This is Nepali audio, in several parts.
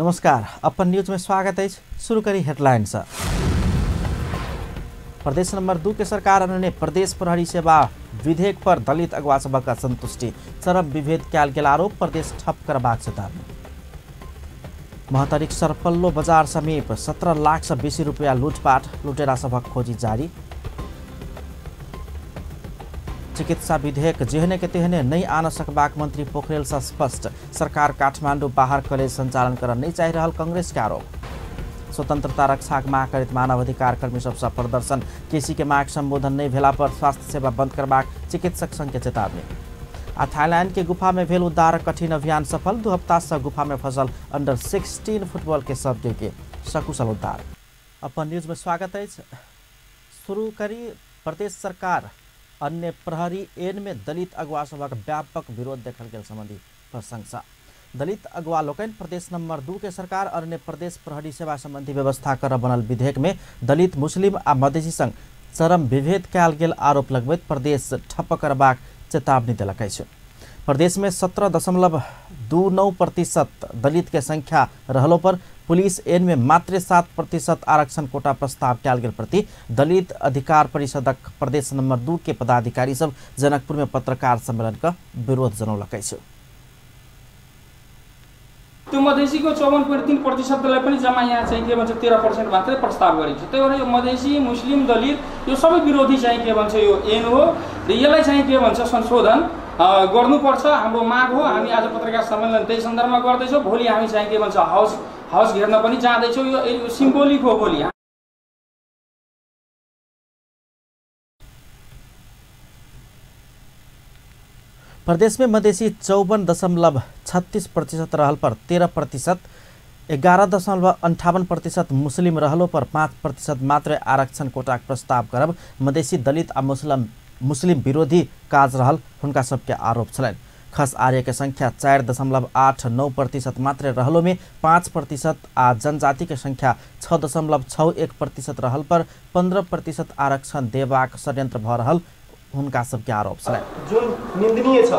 नमस्कार, अपन न्यूज में स्वागत है। शुरू करी हेडलाइंस। प्रदेश नंबर 2 के सरकार ने प्रदेश प्रहरी सेवा विधेयक पर दलित अगवा सभा संतुष्टि, चरम विभेद कैल गेल आरोप, प्रदेश ठप करबाक चेतावनी। महतरिक सरपल्लो बजार समीप 17 लाख से बेसी रुपया लूटपाट, लुटेरा सभक खोजी जारी। चिकित्सा विधेयक जेहने के तेहने नहीं आन सकबाक मंत्री पोखरेल से स्पष्ट, सरकार काठमाडौँ बाहर कॉलेज संचालन कर नहीं चाह रहा कांग्रेस के आरोप। स्वतंत्रता रक्षाक माग करित मानवाधिकार कर्मी सबसे प्रदर्शन, केसी के माग संबोधन नहीं भेला पर स्वास्थ्य सेवा बंद करबाक चिकित्सक संघ के चेतावनी। थाईलैंड के गुफा में भेल उद्धार कठिन अभियान सफल, 2 हफ्ता से गुफा में फंसल अंडर 16 फुटबॉल के शब्द के सकुशल उद्धार। अपन न्यूज में स्वागत है। शुरू करी प्रदेश सरकार अन्य प्रहरी एन में दलित अगुवा सभा व्यापक विरोध देखल गेल संबंधी प्रशंसा। दलित अगुवा लोकन प्रदेश नंबर 2 के सरकार अन्य प्रदेश प्रहरी सेवा संबंधी व्यवस्था कर बनल विधेयक में दलित मुस्लिम आ मधेसी संग चरम विभेद कैल गेल आरोप लगबैत प्रदेश ठप्प करबाक चेतावनी दिलक अछि। प्रदेश में 17.29% दलित के संख्या रहलो पर पुलिस एन में मात्र 7% आरक्षण कोटा प्रस्ताव कैल गेल प्रति दलित अधिकार परिषदक प्रदेश नंबर 2 के पदाधिकारी सब जनकपुर में पत्रकार सम्मेलन का विरोध जनौलक अछि। त्यो मधेसी को 54.3% पनि जम्मा यहाँ चाहिँ के भन्छ 13% मात्रै प्रस्ताव गरेको छ। त्यही भएर यो मधेसी मुस्लिम दलित यो सबै विरोधी चाहिँ के भन्छ यो एन हो र यसलाई चाहिँ के भन्छ संशोधन गर्नुपर्छ हाम्रो माग हो। हामी आज पत्रकार सम्मेलन त्यही सन्दर्भमा गर्दैछौँ। भोलि हामी चाहिँ के भन्छ हाउस घेर्न पनि जाँदैछौँ। यो सिम्बोलिक हो। भोलि प्रदेश में मधेसी 54.36% रहल पर 13%, 11.58% मुस्लिम रहलो पर 5% मात्र आरक्षण कोटा प्रस्ताव करब मधेसी दलित आ मुस्लिम विरोधी काज रहल हुनका सबके आरोप छलैन। खस आर्य के संख्या 4.89% मात्र रहलो में 5% आ जनजाति के संख्या 6.61% रहल पर 15% आरक्षण देबाक षड्यंत्र भ रहल हुनका सबके आरोप छन्। जुन निन्दनीय छ।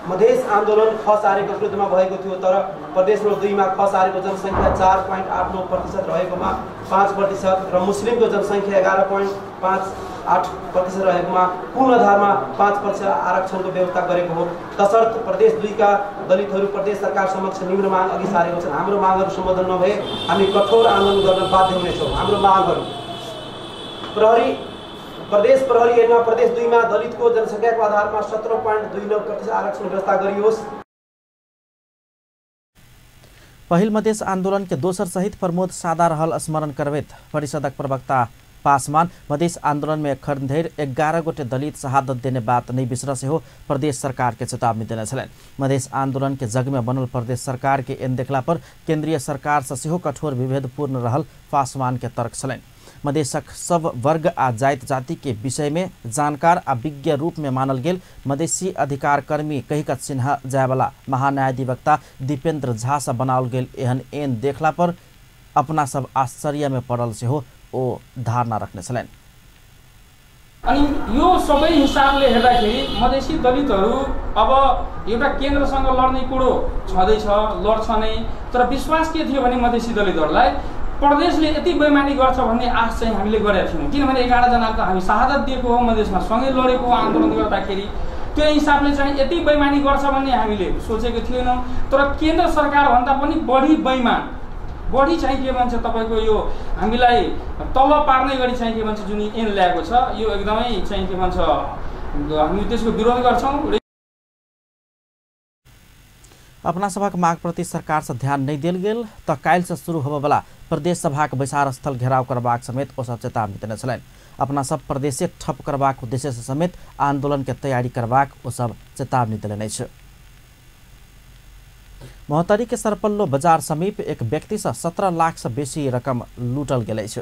मधेस आन्दोलन खस आर्यको विरुद्धमा भएको थियो, तर प्रदेश नम्बर 2 मा खस आर्यको जनसङ्ख्या 4.89% रहेकोमा 5% र मुस्लिमको जनसङ्ख्या 11.58% रहेकोमा पूर्ण आधारमा 5% आरक्षणको व्यवस्था गरेको हो। तसर्थ प्रदेश 2 का दलितहरू प्रदेश सरकार समक्ष निम्न माग अघि सारेको छन्। हाम्रो मागहरू सम्बोधन नभए हामी कठोर आन्दोलन गर्न बाध्य हुनेछौँ। हाम्रो मागहरू प्रदेश प्रहरी एनमा प्रदेश 2 मा दलितको जनसङ्ख्याको आधारमा 17.29% आरक्षण व्यवस्था गरियोस्। पहिल मधेस आन्दोलन के दोसर सहित प्रमोद सादा रहल स्मरण करबैत परिषदक प्रवक्ता पासवान मधेस आंदोलन में खरधेर 11 गोटे दलित शहादत देने बात नहीं बिसर से हो प्रदेश सरकार के चेतावनी देने छलन। मधेस आंदोलन के जग में बनल प्रदेश सरकार के एन देखला पर केंद्रीय सरकार से हो कठोर विभेदपूर्ण रहल पासवान के तर्क छलन। मधेसक सब वर्ग आ जाति जाति के विषय में जानकार आ विज्ञ रूप में मानल गेल मधेसी अधिकार कर्मी कहिका चिन्ह जायवाला महान्यायाधिवक्ता दीपेंद्र झा से बनाओल गेल एहन एन देखला पर अपना सब आश्चर्य में पड़ल से हो ओ धारणा रख्ने छन्। अनि यो सबै हिसाबले हेर्दाखेरि मधेसी दलितहरू अब एउटा केन्द्रसँग लड्ने कुरो छँदैछ, लड्छ नै। तर विश्वास के थियो भने मधेसी दलितहरूलाई प्रदेशले यति बेइमानी गर्छ भन्ने आश चाहिँ हामीले गरेका थियौँ। किनभने 11 जना त हामी शहादत दिएको हो, मधेसमा सँगै लडेको आन्दोलन गर्दाखेरि। त्यो हिसाबले चाहिँ यति बेइमानी गर्छ भन्ने हामीले सोचेको थिएनौँ। तर केन्द्र सरकार भन्दा पनि बढी बेइमान, बढी चाहिँ के भन्छ तपाईको यो हामीलाई तल पार्ने गरी चाहिँ के भन्छ जुन एन ल्याएको छ, यो एकदमै चाहिँ के भन्छ हामी त्यसको विरोध गर्छौँ। अपना सभाक माग प्रति सरकार से ध्यान नहीं दिल गेल त काल्हि से शुरू होबे वाला प्रदेश सभाक बैसार स्थल घेराव करबाक समेत ओ सब चेतावनी देने छलैन। अपना सब प्रदेश से ठप करबाक उद्देश्य से समेत आंदोलन के तैयारी करबाक ओ सब चेतावनी दिले छ। महतरी के सरपल्लो बाजार समीप एक व्यक्ति से 17 लाख से बेसी रकम लूटल गेलै छ।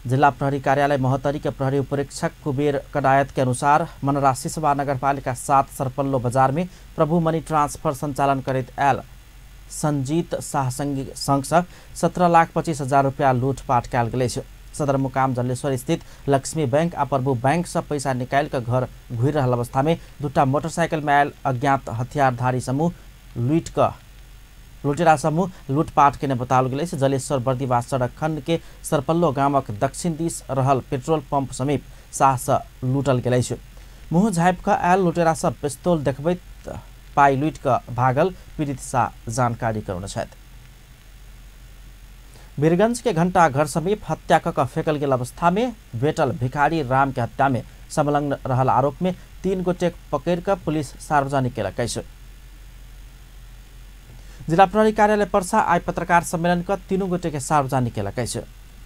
जिला प्रहरी कार्यालय महतरी के प्रहरी उपरीक्षक कुबेर कडायत के अनुसार मनरा सिसवा नगरपालिका 7 सरपल्लो बाजार में प्रभु मनी ट्रांसफर संचालन करित आयल संजीत शाह संघ 17,25,000 रुपया लूटपाट कैल गेलै छ। सदरमुकाम जलेश्वर स्थित लक्ष्मी बैंक आ प्रभु बैंक से पैसा निकाल कर घर घुर रहल अवस्था में 2टा मोटरसाइकिल में आयल अज्ञात हथियारधारी समूह लूट क लुटेरा समूह लूटपाट के बताओल गेल अछि। जलेश्वर बर्दिवास सड़क खंड के सरपल्लो गामक दक्षिण दिस रहल पेट्रोल पंप समीप साहस लूटल गेल अछि। मुँह झाँपि कऽ आयल लुटेरा सब पिस्तौल देखबैत पाइ लुटि कऽ भागल, पीड़ित शाह जानकारी करौने छथि। वीरगंज के घंटा घर समीप हत्या कऽ फेंकल गेल अवस्था में भेटल भिखारी राम के हत्या में संलग्न रहल आरोप में 3 गोटे पकड़ कऽ पुलिस सार्वजनिक केलक अछि। जिला प्रहरी कार्यालय पर्सा आई पत्रकार सम्मेलन कऽ 3 गोटे के सार्वजनिक केलक अछि।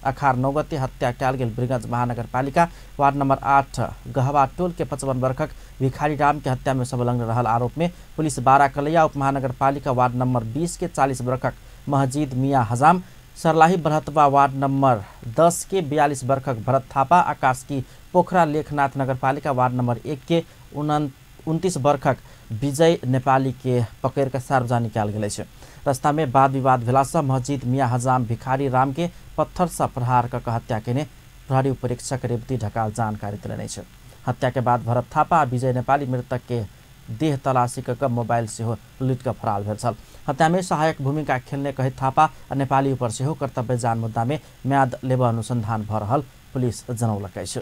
अखार 9 गते हत्या कयल गेल वीरगंज महानगरपालिका वार्ड नंबर 8 गहवा टोल के 55 वर्षक भिखारी राम के हत्या में संलग्न रहल आरोप में पुलिस 12 कलैया उप महानगरपालिका वार्ड नंबर 20 के 40 वर्षक महजीद मियाँ हजाम, सरलाही बरहतवा वार्ड नंबर 10 के 42 वर्षक भरत थापा, आकाश की पोखरा लेखनाथ नगरपालिका वार्ड नंबर 1 के 29 वर्षक विजय नेपाली के पकड़ कर सार्वजनिक कयल गेल अछि। रास्ता में वाद विवाद भेलासँ महजीद मियाँ हजाम भिखारी राम के पत्थर से प्रहार कऽ हत्या केने प्रहरी उपरीक्षक रेवती ढकाल जानकारी देलनि अछि। हत्या के बाद भरत थापा आ विजय नेपाली मृतक के देह तलाशी कऽ मोबाइल सेहो लूटि कऽ फरार भेल छल। हत्या में सहायक भूमिका खेलने कहित थापा आ नेपाली ऊपर सेहो कर्तव्य जान मुद्दा में म्याद लेबऽ अनुसंधान भऽ रहल पुलिस जनौलक अछि।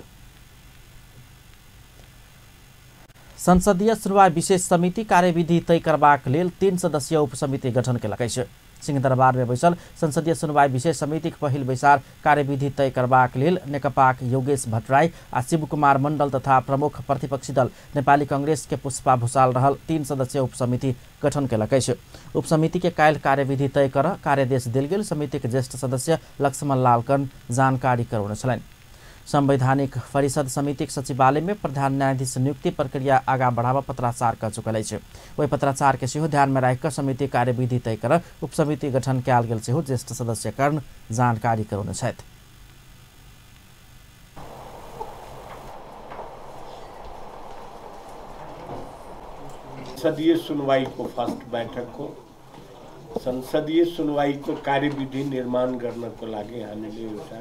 संसदीय सुनवाई विशेष समिति कार्यविधि तय करबाक लेल 3 सदस्यीय उपसमिति गठन केलक अछि। सिंहदरबार में बैसल संसदीय सुनवाई विशेष समिति पहिल बैसार कार्यविधि तय करबाक लेल नेकपाक योगेश भट्टराई आ शिव कुमार मंडल तथा प्रमुख प्रतिपक्षी दल नेपाली कांग्रेस के पुष्पा भूषाल रहल 3 सदस्यीय उपसमिति गठन केलक अछि। उपसमिति के काल्हि कार्यविधि तय कर कार्यदेश देल गेल। समिति के ज्येष्ठ सदस्य लक्ष्मण लाल कर्ण जानकारी करौने छलनि। संवैधानिक परिषद समिति सचिवालय में प्रधान न्यायाधीश नियुक्ति प्रक्रिया आगा बढ़ावा पत्राचार कर चुकल अछि। वही पत्राचार के सेहो ध्यान में राखि समिति कार्यविधि तय कर उपसमिति गठन कयल गेल सेहो ज्येष्ठ सदस्य कर्ण जानकारी करौने छथि। संसदीय सुनवाई को फर्स्ट बैठक को संसदीय सुनवाई को कार्यविधि निर्माण गर्नको लागि हामीले एउटा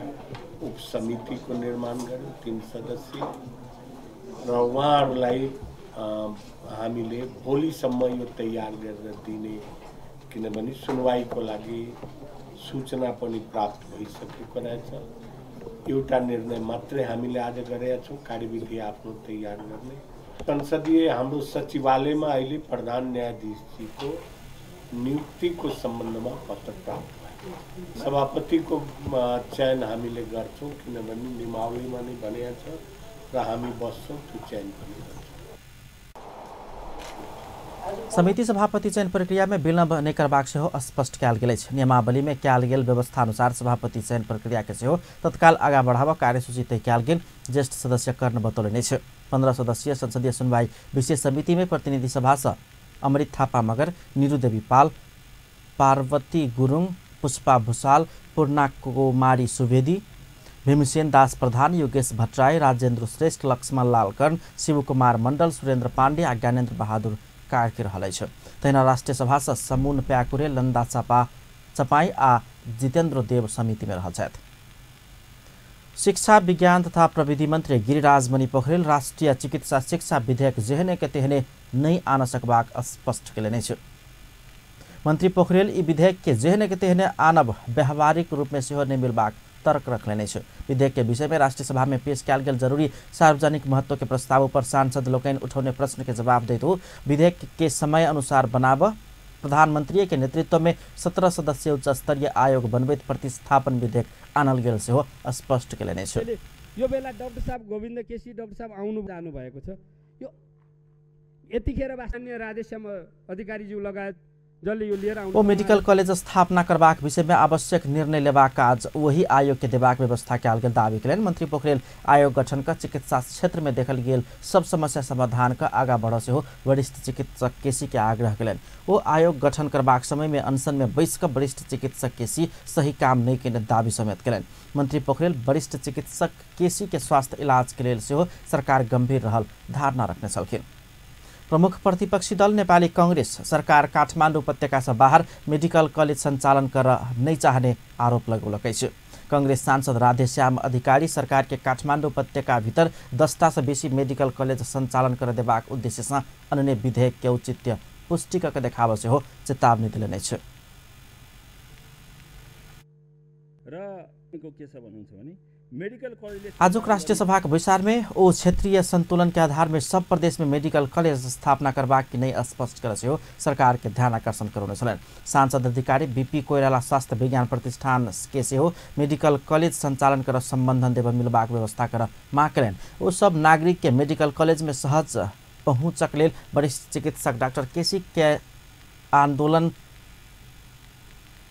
उपसमिति को निर्माण गर्यौं 3 सदस्यीय र उहाँहरूलाई हामीले भोलिसम्म यो तयार गरेर दिने, किनभने सुनवाईको लागि सूचना पनि प्राप्त भइसकेको रहेछ। एउटा निर्णय मात्रै हामीले आज गरेका छौं, कार्यविधि आफ्नो तयार गर्ने। संसदीय हाम्रो सचिवालयमा अहिले प्रधान न्यायाधीशजीको नियुक्तिको सम्बन्धमा पत्र प्राप्त भयो। सभापतिको चयन हामीले गर्छौं, किनभने नियमावलीमा नै भनेको छ र हामी बस्छौं, त्यो चयन पनि गर्छौं। समिति सभापति चयन प्रक्रिया में विलम्ब नहीं करबाक सेहो स्पष्ट कयल गेल अछि। नियमावली में कयल गेल व्यवस्था अनुसार सभापति चयन प्रक्रिया के सेहो तत्काल आगा बढ़ावा कार्यसूची तय कयल गेल ज्येष्ठ सदस्य कर्ण बतौलनि अछि। 15 सदस्यीय संसदीय सुनवाई विशेष समिति में प्रतिनिधि सभा से अमृत थापा मगर, नीरू देवी पाल, पार्वती गुरुङ, पुष्पा भूषाल, पूर्णा कुमारी सुवेदी, भीमसेन दास प्रधान, योगेश भट्टराई, राजेन्द्र श्रेष्ठ, लक्ष्मण लाल कर्ण, शिव कुमार मंडल, सुरेन्द्र पाण्डे आ ज्ञानेन्द्र बहादुर कार्की रहल अछि। तहिना राष्ट्रिय सभा से समून प्याकुरे, लंदा चपाई आ जितेन्द्र देव समिति में रहल छथि। शिक्षा विज्ञान तथा प्रविधि मंत्री गिरिराज मणि पोखरेल राष्ट्रीय चिकित्सा शिक्षा विधेयक जेहने के तेहने नहीं आन सकबाक स्पष्ट केलनि अछि। मंत्री पोखरेल ई विधेयक के जेहने के तेहने आनब व्यावहारिक रूप में सेहो नहीं मिलबाक तर्क रखलनि अछि। विधेयक के विषय में राष्ट्रीय सभा में पेश कयल गेल जरूरी सार्वजनिक महत्व के प्रस्ताव पर सांसद लोकनि उठौने प्रश्न के जवाब दैत विधेयक के समय अनुसार बनाब प्रधानमंत्री के नेतृत्व में 17 सदस्यीय उच्च स्तरीय आयोग बनबैत प्रतिस्थापन विधेयक आनल गेल सेहो स्पष्ट केलनि अछि। यो बेला डाक्टर साहब गोविन्द केसी डाक्टर साहब आउनु जानु भएको छ। यो यतिखेर स्थानीय राजस्व अधिकारीज्यू लगायत जसले यो लिएर आउनु मेडिकल कॉलेज स्थापना करबाक विषय में आवश्यक निर्णय लेबाक काज वही आयोग के देबाक व्यवस्था कयल गेल दावी केलनि। मंत्री पोखरेल आयोग गठन का चिकित्सा क्षेत्र में देखल गेल सब समस्या समाधान का आगा बढ़ से हो वरिष्ठ चिकित्सक केसी के आग्रह केलनि। वो आयोग गठन करबाक समय में अनशन में बैस कर वरिष्ठ चिकित्सक केसी सही काम नहीं केने दावी समेत केलनि। मंत्री पोखरेल वरिष्ठ चिकित्सक केसी के स्वास्थ्य इलाज के लेल सेहो सरकार गंभीर रहल धारणा रखने छलखिन। प्रमुख प्रतिपक्षी दल नेपाली कांग्रेस सरकार काठमाडौँ उपत्यका से बाहर मेडिकल कॉलेज संचालन कर नहीं चाहने आरोप लगौलक अछि। कांग्रेस सांसद राधेश्याम अधिकारी सरकार के काठमाडौँ उपत्यका भीतर 10टा से बेसी मेडिकल कॉलेज संचालन कर देबाक उद्देश्य से अन्य विधेयक के औचित्य पुष्टि करके देखाब से हो चेतावनी दिलनि अछि। के छ भन्नुहुन्छ भने मेडिकल कलेजले आजुक राष्ट्रिय सभा के विचार में ओ क्षेत्रीय संतुलन के आधार में सब प्रदेश में मेडिकल कॉलेज स्थापना करवा की नहीं स्पष्ट कर सरकार के ध्यान आकर्षण करने छन्। सांसद अधिकारी बीपी कोइराला स्वास्थ्य विज्ञान प्रतिष्ठान के से हो मेडिकल कॉलेज संचालन कर संबंधन देव मिलबाक व्यवस्था कर माग करें। वो सब नागरिक के मेडिकल कॉलेज में सहज पहुँचक लेल वरिष्ठ चिकित्सक डॉक्टर केसी के आंदोलन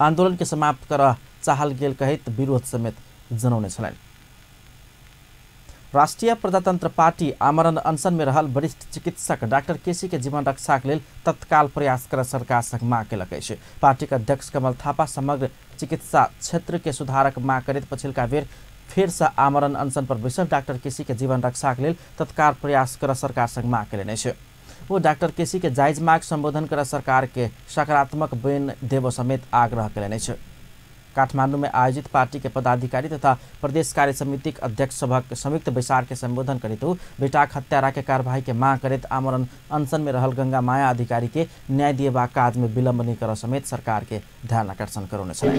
के समाप्त कर चाहल गेल कहित विरोध समेत जनाउने छन्। राष्ट्रिय प्रजातन्त्र पार्टी आमरण अनशन में रहल वरिष्ठ चिकित्सक डॉक्टर केसी के जीवन रक्षा के लेल तत्काल प्रयास कर सरकार संग मांग केलक अछि। पार्टी के अध्यक्ष कमल थापा समग्र चिकित्सा क्षेत्र के सुधारक मांग करैत पछिल्का बेर फेर से आमरण अनशन पर बैसल डॉक्टर केसी के जीवन रक्षा के लेल तत्काल प्रयास कर सरकार संग मांग केलनि अछि। वो डॉक्टर केसी के जायज मांग संबोधन कर सरकार के सकारात्मक बयान देव समेत आग्रह केलनि अछि। काठमाडौँ में आयोजित पार्टी के पदाधिकारी तथा प्रदेश कार्य समिति के अध्यक्ष सभा संयुक्त बैसार के संबोधन करित बेटाक हत्यारा के कार्यवाही के मांग करित आमरण अनशन में रहल गंगा माया अधिकारी के न्याय दिएबा काज में विलम्ब नहीं कर समेत सरकार के ध्यान आकर्षण कराउने छन्।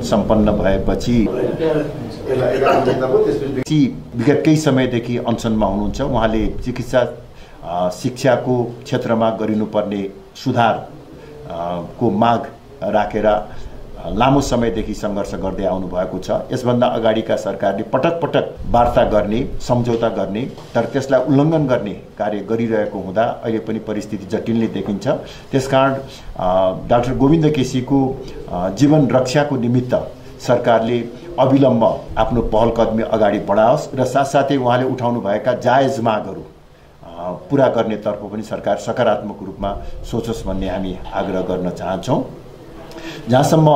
सम्पन्न भएपछि विगत केही समयदेखि अनसनमा हुनुहुन्छ। उहाँले चिकित्सा शिक्षाको क्षेत्रमा गरिनुपर्ने सुधार को माग राखेर लामो समयदेखि संघर्ष गर्दै आउनु भएको छ। यसभन्दा अगाडिका सरकारले पटक पटक वार्ता गर्ने सम्झौता गर्ने तर त्यसलाई उल्लङ्घन गर्ने कार्य गरिरहेको हुँदा अहिले पनि परिस्थिति जटिल नै देखिन्छ। त्यसकारण डाक्टर गोविन्द केसीको जीवन रक्षाको निमित्त सरकारले अविलम्ब आफ्नो पहल कदमी अगाडि बढाओस् र साथसाथै उहाँले उठाउनु भएका जायज मागहरू पूरा गर्ने तर्फ पनि सरकार सकारात्मक रूपमा सोचोस् भन्ने हामी आग्रह गर्न चाहन्छौँ। जहाँसम्म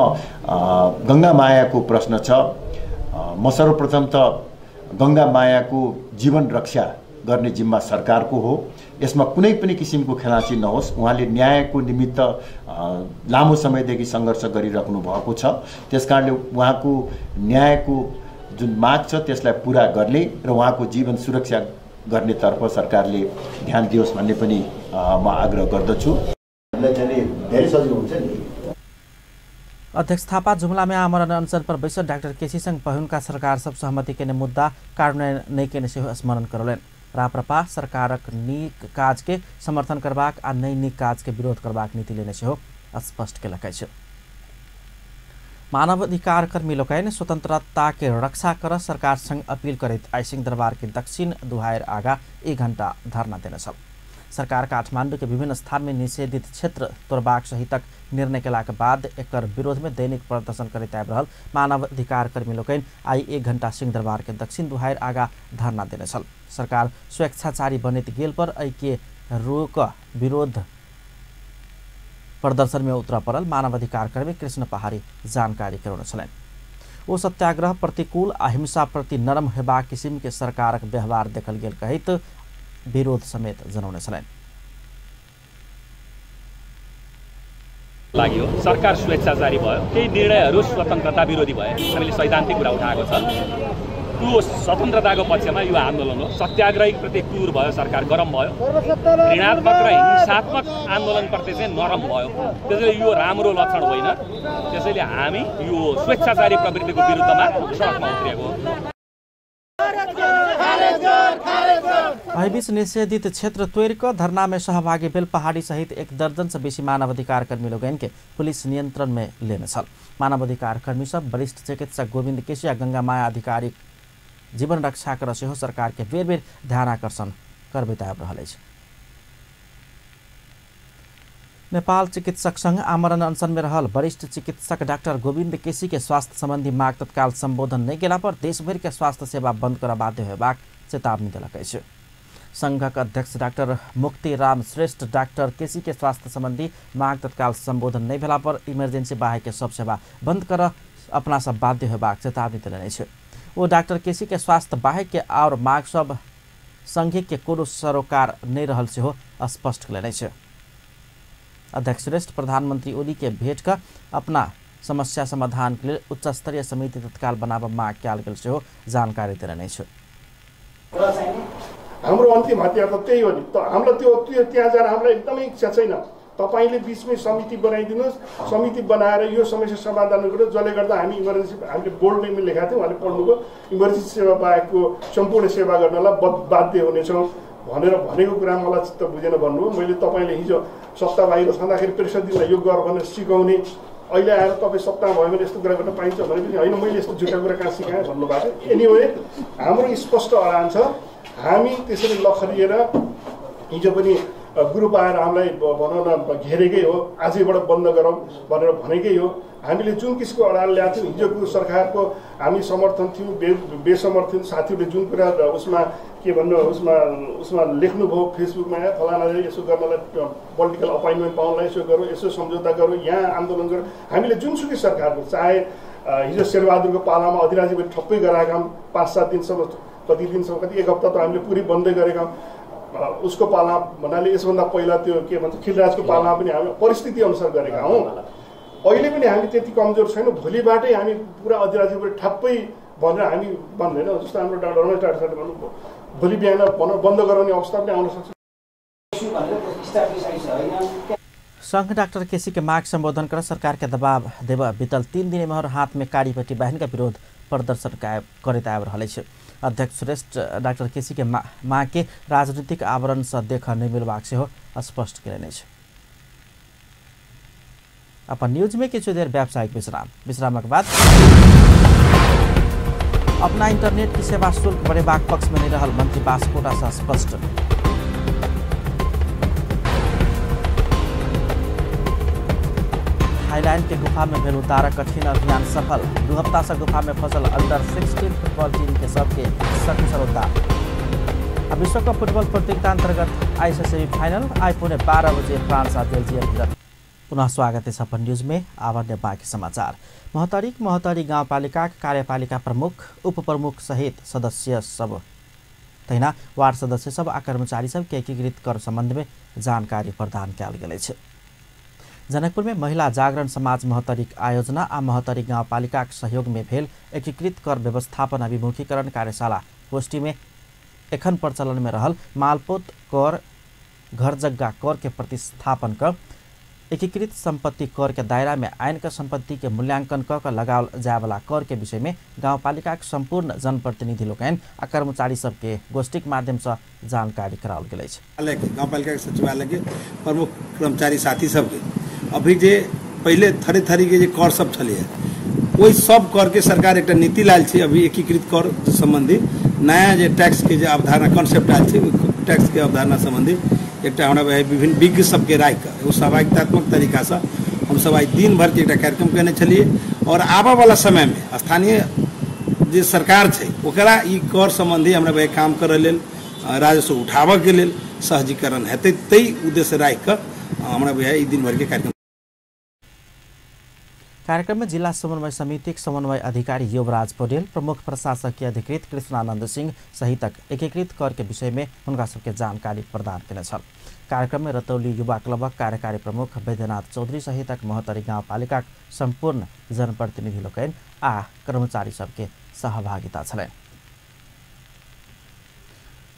गंगा मायाको प्रश्न छ, म सर्वप्रथम त गंगा मायाको जीवन रक्षा गर्ने जिम्मा सरकारको हो। यसमा कुनै पनि किसिमको खेलाँची नहोस्। उहाँले न्यायको निमित्त लामो समयदेखि सङ्घर्ष गरिराख्नु भएको छ। त्यसकारणले उहाँको न्यायको जुन माग छ त्यसलाई पूरा गर्ने र उहाँको जीवन सुरक्षा गर्नेतर्फ सरकारले ध्यान दियोस् भन्ने पनि म आग्रह गर्दछु। धेरै सजिलो हुन्छ नि। अध्यक्ष थापा जुम्ला में आमरण अनशन पर बैसल डॉक्टर केसी संग पहुनका सरकार सब सहमति के मुद्दा कार्यान्वयन नहीं के स्मरण करौलन। राप्रपा सरकारक नीक काज के समर्थन करबाक आ नई नीक काज के विरोध करबाक नीति लेने से स्पष्ट केलक अछि। मानवाधिकार कर्मी लोकनि स्वतंत्रता के रक्षा कर सरकार संग अपील करैत आइसिंह दरबार के दक्षिण दुहायर आगा 1 घंटा धरना देने छल। सरकार काठमाडौँ के विभिन्न स्थान में निषेधित क्षेत्र तोड़बाक सहितक निर्णय केलाक बाद एकर विरोध में दैनिक प्रदर्शन करैत आबि रहल मानवाधिकार कर्मी लोकनि आई 1 घंटा सिंहदरबार के दक्षिण दुहायर आगा धरना देने छल। सरकार स्वेच्छाचारी बनैत गेल पर ऐके रोक विरोध प्रदर्शन में उतरा पड़ल मानवाधिकार कर्मी कृष्ण पहाड़ी जानकारी कराउने छलनि। ओ सत्याग्रह प्रतिकूल अहिंसा प्रति नरम हेबाक किसिम के सरकारक व्यवहार देखल गेल कहित विरोध समेत जनाउने छलनि। लाग्यो सरकार स्वेच्छाचारी भयो, केही निर्णयहरू स्वतन्त्रता विरोधी भए। हामीले सैद्धान्तिक कुरा उठाएको छ। त्यो स्वतन्त्रताको पक्षमा यो आन्दोलन हो। सत्याग्रही प्रति क्रूर भयो, सरकार गरम भयो। ऋणात्मक र हिंसात्मक आन्दोलनप्रति चाहिँ नरम भयो। त्यसैले यो राम्रो लक्षण होइन। त्यसैले हामी यो स्वेच्छाचारी प्रवृत्तिको विरुद्धमा सडकमा उत्रिएको हो। बीच निषेधित क्षेत्र तोड़कर धरना में सहभागी भेल पहाड़ी सहित 1 दर्जन से बेसी मानवाधिकार कर्मी लोग के पुलिस नियंत्रण में लेने छल। मानवाधिकार कर्मी सब वरिष्ठ चिकित्सक गोविंद केसी आ गंगा माया अधिकारी जीवन रक्षा कर सेहो सरकार के बेर बेर ध्यान आकर्षण करबैत आबि रहल अछि। नेपाल चिकित्सक संघ आमरण अनशन में रहल वरिष्ठ चिकित्सक डॉक्टर गोविंद केसी के स्वास्थ्य संबंधी माग तत्काल संबोधन नहीं केला पर देशभर के स्वास्थ्य सेवा बंद कर बाध्य होबाक चेतावनी देलक अछि। संघक अध्यक्ष डॉक्टर मुक्ति राम श्रेष्ठ डॉक्टर केसी के स्वास्थ्य संबंधी माग तत्काल संबोधन नहीं भेला पर इमरजेंसी बाहेक के सब सेवा बंद कर अपना सब बाध्य होबाक चेतावनी देलनि अछि। वो डॉक्टर केसी के स्वास्थ्य बाहेक के और माग सब संघ के कोनो सरोकार नहीं रहल सेहो स्पष्ट केलनि अछि। अध्यक्ष श्रेष्ठ प्रधानमंत्री ओली के भेंट का अपना समस्या समाधान के लिए उच्च स्तरीय समिति तत्काल बनाव माग कयल गेल सेहो जानकारी देलनि अछि। हाम्रो अन्तिम हतियार त त्यही हो नि। त हामीलाई त्यो त्यहाँ जान हामीलाई एकदमै इच्छा छैन। तपाईले बीचमै समिति बनाइदिनुहोस्, समिति बनाएर यो समस्या समाधान गर्नु, जसले गर्दा हामी इमर्जेन्सी हामीले बोर्डमा लेखेका थियौँ, उहाँले पढ्नुभयो, इमर्जेन्सी सेवा बाहेकको सम्पूर्ण सेवा गर्नलाई बाध्य हुनेछौँ भनेर भनेको कुरा मलाई चित्त बुझेन भन्नुभयो। मैले तपाईँले हिजो सत्ता बाहिर छँदाखेरि प्रेसिडेन्टलाई यो गर भनेर सिकाउने, अहिले आएर तपाईँ सत्ता भयो भने यस्तो कुरा गर्न पाइन्छ भनेपछि होइन मैले यस्तो झुटा कुरा कहाँ सिकाएँ भन्नुभएको छ। एनिवे हाम्रो स्पष्ट अडान छ, हामी त्यसरी लखरिएर हिजो पनि ग्रुप आएर हामीलाई भनौँ न घेरेकै हो, आजैबाट बन्द गरौँ भनेर भनेकै हो। हामीले जुन किसिमको अडान ल्याएको थियौँ, हिजोको सरकारको हामी समर्थन थियौँ, बेसमर्थन साथीहरूले जुन कुरा उसमा के भन्नु उसमा लेख्नुभयो फेसबुकमा, फलानाले यसो गर्नलाई पोलिटिकल अपोइन्टमेन्ट पाउनलाई यसो गरौँ, यसो सम्झौता गरौँ, यहाँ आन्दोलन गरौँ, हामीले जुनसुकै सरकारको चाहे हिजो शेरबहादुरको पालामा अधिराज्यबाट ठप्पै गराएका 5-7 दिनसम्म, कति दिनसम्म, कति एक हप्ता त हामीले पुरै बन्दै गरेका, उसको पाला भन्नाले यसभन्दा पहिला त्यो के भन्छ खिलराजको पालामा पनि हामी परिस्थिति अनुसार गरेका हौँ। अहिले पनि हामी त्यति कमजोर छैनौँ, भोलिबाटै हामी पुरा अधिराज्यबाट ठप्पै भनेर हामी भन्दैन, जस्तो हाम्रो डाक्टर रमेश डाक्टर साहबले भन्नुभयो भोलि बिहान भनौँ बन्द गराउने अवस्था पनि आउन सक्छ। संघ डॉक्टर केसी के माग संबोधन कर सरकार के दबाव देव बीतल 3 दिन में हाथ में कारीपट्टी बहन का विरोध प्रदर्शन करते आब रहा है। अध्यक्ष श्रेष्ठ डॉक्टर केसी के माग के राजनीतिक आवरण से देख नहीं मिलवाक से हो स्पष्ट करें। अपन न्यूज में किछु देर व्यावसायिक विश्राम के बाद अपना इंटरनेट की सेवा शुल्क बढ़ेबाक पक्ष में नहीं रहल मंत्री बास्कोटा से स्पष्ट। थाईलैंड के गुफा में भेल उद्धार कठिन अभियान सफल। 2 हफ्ता से गुफा में फंसल अंडर 16 फुटबॉल टीम के सबके सकुशल उद्धार। विश्व कप फुटबॉल प्रतियोगिता अंतर्गत आईसीसी सेमीफाइनल आज पुणे 12 बजे फ्रांस और बेल्जियम विरुद्ध। पुनः स्वागत है सपन न्यूज में। आवश्यक बाकी समाचार। महोत्तरी गाउँपालिका कार्यपालिका प्रमुख उप प्रमुख सहित सदस्य सब तहिना वार्ड सदस्य सब आ कर्मचारी सब के एकीकृत कर संबंध में जानकारी प्रदान कयल गेल छै। जनकपुर में महिला जागरण समाज महोत्तरी आयोजना आ महोत्तरी गाउँपालिका सहयोग में भेल एकीकृत कर व्यवस्थापन अभिमुखीकरण कार्यशाला गोष्ठी में एखन प्रचलन में रहल मालपोत कर घर जग्गा कर के प्रतिस्थापन कर एकीकृत संपत्ति कर के दायरा में आयन का संपत्ति के मूल्यांकन कर लगावल जाय वाला कर के विषय में गाउँपालिका संपूर्ण जनप्रतिनिधि लोकन आ कर्मचारी सबके गोष्ठी के माध्यम से जानकारी कराओल गेल छै। गाउँपालिका सचिवालय के प्रमुख कर्मचारी साथी सबके अभी जे पहले थरे थरी के जे कर सब छले वही सब कर के सरकार एक नीति लायल छै। अभी एकीकृत कर संबंधी नया जे टैक्स के जे अवधारणा कॉन्सेप्ट आयल छै, टैक्स के अवधारणा संबंधी एक हमरा विभिन्न विज्ञ सबके राय का एगो सहभागितात्मक तरीका से हम सब आज दिन भर के एक कार्यक्रम करने चलिए और आबा वाला समय में स्थानीय जे सरकार छै ओकरा ई कर संबंधी हमरा काम करे लेल राजस्व उठाबे के लेल सहजीकरण हेतै, तई उद्देश्य राख के हमरा ई दिन भर के कार्यक्रम में जिला समन्वय समिति समन्वय अधिकारी युवराज पौडेल, प्रमुख प्रशासकीय अधिकृत कृष्णानंद सिंह सहित एकीकृत कर के विषय में उनका सबके जानकारी प्रदान केने छल। कार्यक्रम में रतौली युवा क्लबक कार्यकारी प्रमुख वैद्यनाथ चौधरी सहित महोत्तरी गाउँपालिका संपूर्ण जनप्रतिनिधि लोकन आ कर्मचारी सबके सहभागिता छल।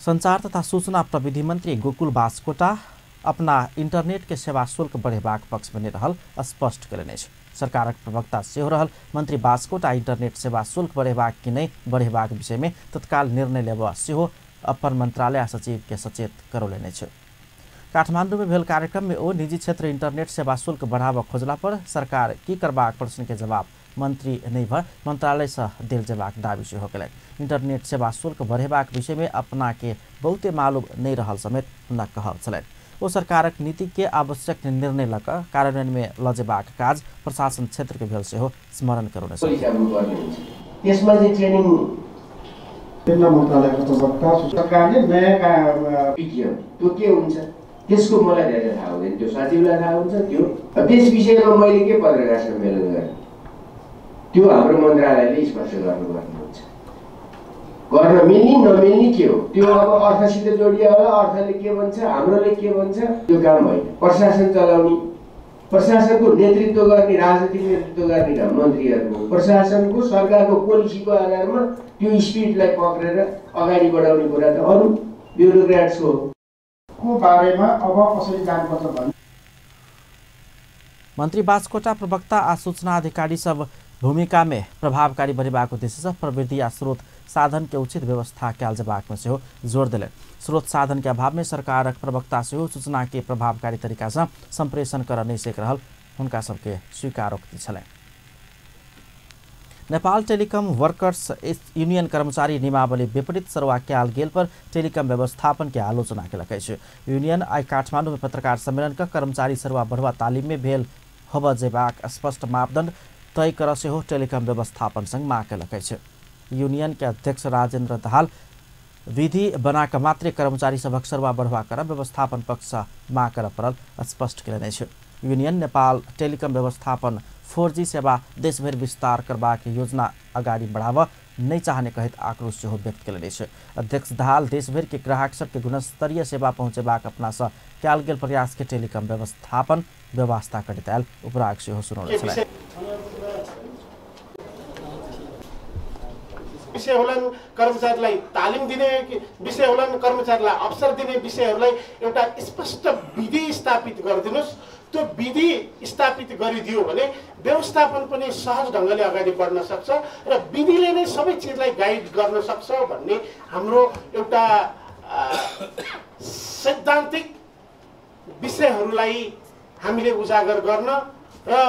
संचार तथा सूचना प्रविधि मंत्री गोकुल बास्कोटा अपना इंटरनेट के सेवा शुल्क बढ़ेबाक पक्ष में नहीं रहल स्पष्ट करेने छै। सरकारक प्रवक्ता सेहो रहल मंत्री बास्कोटा इंटरनेट सेवा शुल्क बढ़ेबाक कि नहीं बढ़ेबाक विषय में तत्काल निर्णय लेबा सेहो अपन मंत्रालय सचिव के सचेत करौलेने छै। काठमांडू में भेल कार्यक्रम में ओ निजी क्षेत्र इंटरनेट सेवा शुल्क बढ़ावा खोजला पर सरकार की करबाक प्रश्न के जवाब मंत्री नहीं भर मंत्रालय से देल जेबाक दावी सेहो केलक। इंटरनेट सेवा शुल्क बढ़ेबाक विषय में अपना के बहुते मालूम नहीं रहल समेत हुनका कहल छलैन। ओ सरकारक नीति के आवश्यक निर्णय लक कार्यान्वयन में लजेबाक काज प्रशासन क्षेत्र के भेल सेहो स्मरण गराउने छ। त्यसमा चाहिँ ट्रेनिङ केन्द्र मन्त्रालयको प्रवक्ता सरकारले नयाँ विज्ञान त्यो के हुन्छ त्यसको मलाई धेरै थाहा हुँदैन, त्यो सचिवलाई थाहा हुन्छ। त्यो त्यस विषयमा मैले के पत्रकार सम्मेलन गरेँ त्यो हाम्रो मन्त्रालयले स्पष्ट गर्नुपर्ने हुन्छ। गर्न मिल्ने नमिल्ने के हो त्यो अब अर्थसित जोडिया होला, अर्थले के भन्छ हाम्रोले के भन्छ त्यो काम होइन। प्रशासन चलाउने, प्रशासनको नेतृत्व गर्ने, राजनीतिक नेतृत्व गर्ने मन्त्रीहरूको, प्रशासनको सरकारको पोलिसीको आधारमा त्यो स्पिडलाई पक्रेर अगाडि बढाउने कुरा त अरू ब्युरोक्रेट्सको को बारेमा अब कसरी जानुपर्छ भन्ने मंत्री बास्कोटा प्रवक्ता आ सूचना अधिकारी सब भूमिका में प्रभावकारी बनेबाक उद्देश्य से प्रवृत्ति आ स्रोत साधन के उचित व्यवस्था कैल जबाक में सेहो जोर दिले। स्रोत साधन के अभाव में सरकारक प्रवक्ता सेहो सूचना के प्रभावकारी तरीका से संप्रेषण कर नहीं सक रहल हुनका सबके स्वीकारोक्ति छलै। नेपाल टेलिकम वर्कर्स यूनियन कर्मचारी नियमावली विपरीत सरुआ कैल गेल पर टेलिकम व्यवस्थापन के आलोचना केलक अछि। यूनियन आई काठमाडौँ में पत्रकार सम्मेलन का कर्मचारी सरुआ बढ़वा तालीम में भेल होब जेबाक स्पष्ट मापदण्ड तय कर सेहो टेलिकम व्यवस्थापन संग माग केलक अछि। यूनियन के अध्यक्ष राजेन्द्र दाहाल विधि बनाकर मात्रै कर्मचारी सभक सरुआ बढ़वा कर व्यवस्थापन पक्ष माग कर पड़ल स्पष्ट केलनि अछि। यूनियन नेपाल टेलिकम व्यवस्थापन 4G सेवा देशभर विस्तार करबाक योजना अगाडि बढ़ावा नहीं चाहने कहित आक्रोश सेहो व्यक्त केलनि अछि। अध्यक्ष दाहाल देशभर के ग्राहक सबके गुणस्तरीय सेवा पहुँचेबाक अपना सँ कयल गेल प्रयास के टेलिकम व्यवस्थापन व्यवस्था करैत आयल उपराग सेहो सुनौले छलै। विषय होलान् कर्मचारीलाई तालिम दिने विषय होलान् कर्मचारीलाई अवसर दिने विषयहरूलाई एउटा स्पष्ट विधि स्थापित गरिदिनुस्। त्यो विधि स्थापित गरिदियो भने व्यवस्थापन पनि सहज ढङ्गले अगाडि बढ्न सक्छ र विधिले नै सबै चिजलाई गाइड गर्न सक्छ भन्ने हाम्रो एउटा सैद्धान्तिक विषयहरूलाई हामीले उजागर गर्न र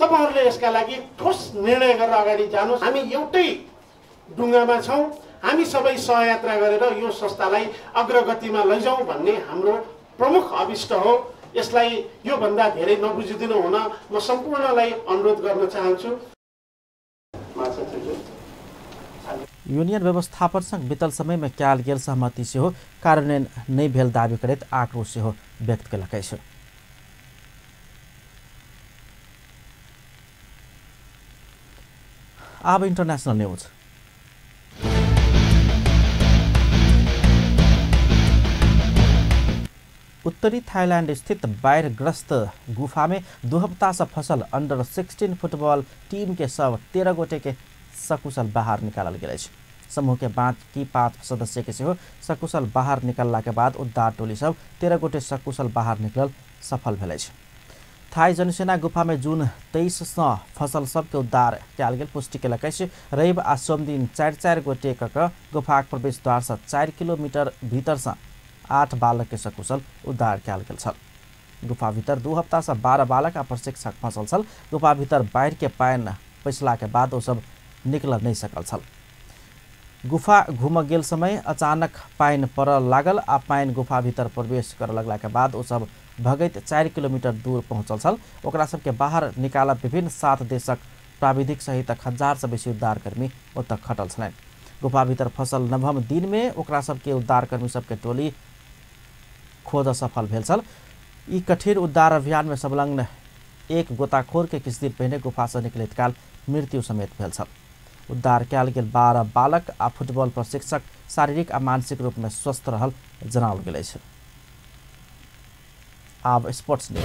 तपाईहरुले यसका लागि ठोस निर्णय गरेर अगाडि जानुहोस्। हामी एउटै ढुङ्गामा छौं। हामी सबै सहयात्रा गरेर यो संस्थालाई अग्रगतिमा लैजाउँ भन्ने हाम्रो प्रमुख अभिष्ट हो। यसलाई यो भन्दा धेरै नबुझिदिनु हुन म सम्पूर्णलाई अनुरोध गर्न चाहन्छु। यूनियन व्यवस्थापन संग बीतल समय में कयल गेल सहमति सेहो कार्यान्वयन नहीं भेल दावी करैत आक्रोश सेहो व्यक्त केलक अछि। अब इंटरनेशनल न्यूज। उत्तरी थाईलैंड स्थित बाढ़ग्रस्त गुफा में 2 हफ्ता से फसल अंडर 16 फुटबॉल टीम के सब 13 गोटे के सकुशल बाहर निकालल गेल। समूह के बाकी 5 सदस्य के सेहो सकुशल बाहर निकलला के बाद उद्धार टोली सब 13 गोटे सकुशल बाहर निकलल सफल भेल। थाई जनसेना गुफा में जून 23 से फसल सबके उद्धार कयल गेल पुष्टि केलक अछि। रवि आ सोम दिन 4-4 गोटे कऽ गुफाक प्रवेश द्वार से 4 किलोमीटर भीतर से 8 बालक के सकुशल उद्धार कयल गेल छल। गुफा भीतर 2 हफ्ता से 12 बालक आ प्रशिक्षक फंसल छल। गुफा भीतर बाढ़ के पानि पैसला के बाद ओ सब निकल नहीं सकल छल। गुफा घूम गेल समय अचानक पानि पड़ल लागल आ पानि गुफा भीतर प्रवेश कर लगला के बाद ओ सब भगैत 4 किलोमीटर दूर पहुंचल छल। ओकरा सबके बाहर निकालब विभिन्न 7 देशक प्राविधिक सहित 1000 से बेसी उद्धारकर्मी ओतऽ खटल छलनि। गुफा भीतर फसल नवम दिन में ओकरा सबके उद्धारकर्मी सबके टोली खोज सफल भेल छल। ई कठिन उद्धार अभियान में संलग्न एक गोताखोर के किछु दिन पहिने गुफा से निकलैत काल मृत्यु समेत भेल छल। उद्धार कयल गेल 12 बालक आ फुटबॉल प्रशिक्षक शारीरिक आ मानसिक रूप में स्वस्थ रहल जनाओल गेल अछि। आब स्पोर्ट्स न्यूज।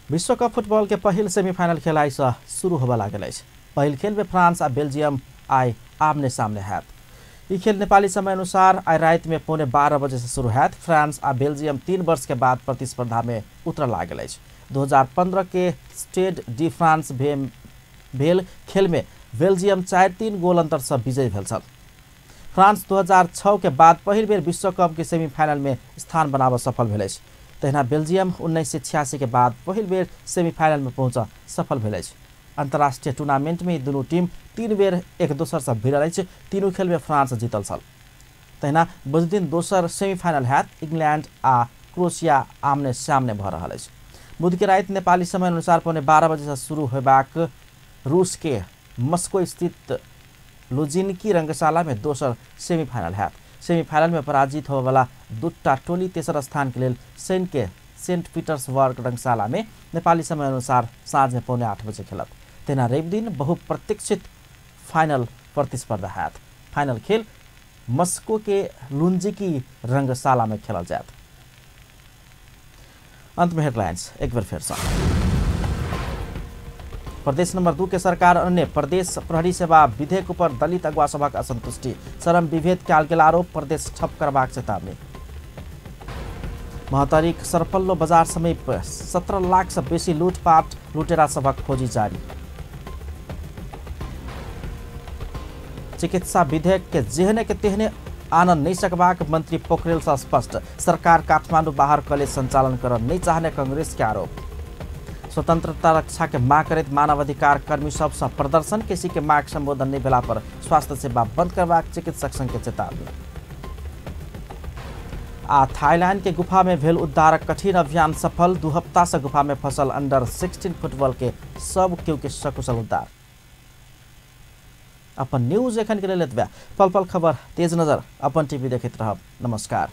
विश्व कप फुटबॉल के पहिल सेमीफाइनल खेल आई से शुरू होबे लागल अछि। पहिल खेल में फ्रांस आ बेल्जियम आई आमने सामने हैत। ई खेल नेपाली समय अनुसार आई रात में 12:15 बजे से शुरू हैत। फ्रांस आ बेल्जियम 3 वर्ष के बाद प्रतिस्पर्धा में उतर लागल अछि। 2015 के स्टेड डी फ्रांस भेल खेल में बेल्जियम 4-3 गोल अंतर से विजयी भेल छल। फ्रांस 2006 के बाद पहिल बेर विश्व कप के सेमीफाइनल में स्थान बनाब सफल भेल अछि। तहिना बेल्जियम 1986 के बाद पहिल बेर सेमीफाइनल में पहुँच सफल भेल अछि। अंतर्राष्ट्रीय टूर्नामेंट में दुनू टीम 3 बेर एक दोसर से भिड़ल अछि। तीनों खेल में फ्रांस जीतल छल। तहिना बुध दिन दोसर सेमीफाइनल हैत। इंग्लैंड आ क्रोएशिया आमने सामने भऽ रहल अछि। बुध के रात नेपाली समय अनुसार 12:15 बजे से शुरू होबाक रूस के मस्को स्थित लुझनिकी रंगशाला में दोसर सेमीफाइनल हैत। सेमीफाइनल में पराजित होने वाला 2टा टोली तेसर स्थान के लिए सेंट पीटर्सबर्ग रंगशाला में नेपाली समय अनुसार साँझ में 8:15 बजे खेलत। तेना रवि दिन बहुप्रतीक्षित फाइनल प्रतिस्पर्धा हैत। फाइनल खेल मस्को के लुझनिकी रंगशाला में खेलल जायत। अंत में हेडलाइंस एक बार फिर से। प्रदेश नंबर 2 के सरकार अन्य प्रदेश प्रहरी सेवा विधेयक पर दलित अगुवा सभक असंतुष्टि। चरम विभेद कयल गेल आरोप प्रदेश ठप करबाक चेतावनी। महतरीक सरपल्लो बजार समीप 17 लाख से बेसी लूटपाट लुटेरा सबक खोजी जारी। चिकित्सा विधेयक के जेहने के तेहने आनन नहीं सकबाक मंत्री पोखरेल से स्पष्ट। सरकार काठमाडौँ बाहर कॉलेज संचालन कर नहीं चाहने कांग्रेस के आरोप। स्वतंत्रता रक्षा के मांग करित मानवाधिकार कर्मी सब से प्रदर्शन किसी के मांग संबोधन नहीं भेला पर स्वास्थ्य सेवा बंद करवाक चिकित्सक संघ के चेतावनी। थाईलैंड के गुफा में भेल उद्धार कठिन अभियान सफल। 2 हफ्ता से गुफा में फसल अंडर 16 फुटबॉल के सब क्यों के सकुशल उद्धार। अपन न्यूज एखन के लेल एतबे। पल पल खबर तेज नजर अपन टीवी देखैत रहब। नमस्कार।